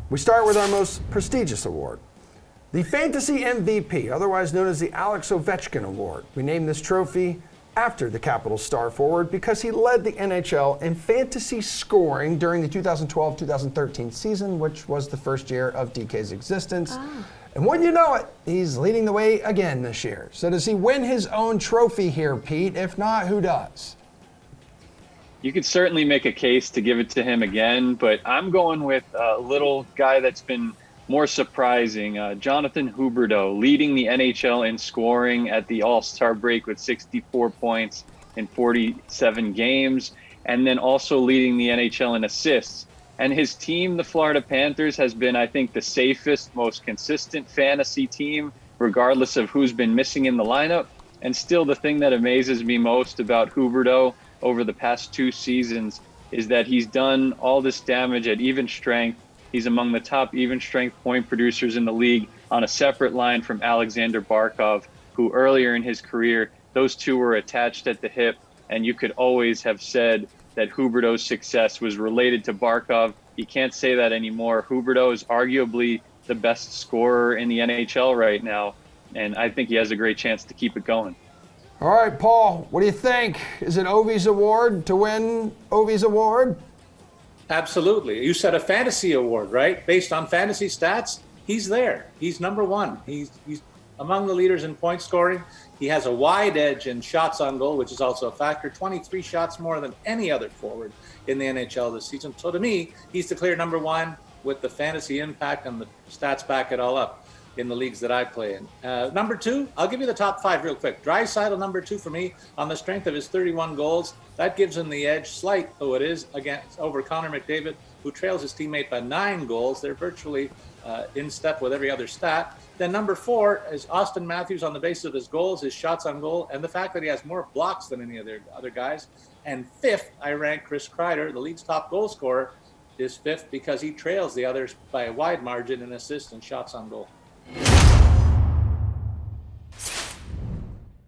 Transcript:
We start with our most prestigious award, the Fantasy MVP, otherwise known as the Alex Ovechkin Award. We named this trophy after the Capital star forward because he led the NHL in fantasy scoring during the 2012-2013 season, which was the first year of DK's existence. And wouldn't you know it, he's leading the way again this year. So does he win his own trophy here, Pete? If not, who does? You could certainly make a case to give it to him again, but I'm going with a little guy that's been more surprising, Jonathan Huberdeau, leading the NHL in scoring at the All-Star break with 64 points in 47 games, and then also leading the NHL in assists. And his team, the Florida Panthers, has been, I think, the safest, most consistent fantasy team, regardless of who's been missing in the lineup. And still, the thing that amazes me most about Huberdeau over the past 2 seasons is that he's done all this damage at even strength. He's among the top even strength point producers in the league on a separate line from Alexander Barkov, who earlier in his career, those two were attached at the hip. And you could always have said that Huberdeau's success was related to Barkov. You can't say that anymore. Huberdeau is arguably the best scorer in the NHL right now. And I think he has a great chance to keep it going. All right, Paul, what do you think? Is it Ovi's award to win Ovi's award? Absolutely. You said a fantasy award, right? Based on fantasy stats, he's there. He's number one. He's among the leaders in point scoring. He has a wide edge in shots on goal, which is also a factor. 23 shots more than any other forward in the NHL this season. So to me, he's the clear number one with the fantasy impact, and the stats back it all up in the leagues that I play in. Number two, I'll give you the top 5 real quick. Draisaitl, number 2 for me, on the strength of his 31 goals. That gives him the edge, slight though it is, over Connor McDavid, who trails his teammate by 9 goals. They're virtually in step with every other stat. Then number 4 is Austin Matthews on the basis of his goals, his shots on goal, and the fact that he has more blocks than any other guys. And 5th, I rank Chris Kreider, the league's top goal scorer, is 5th because he trails the others by a wide margin in assists and shots on goal.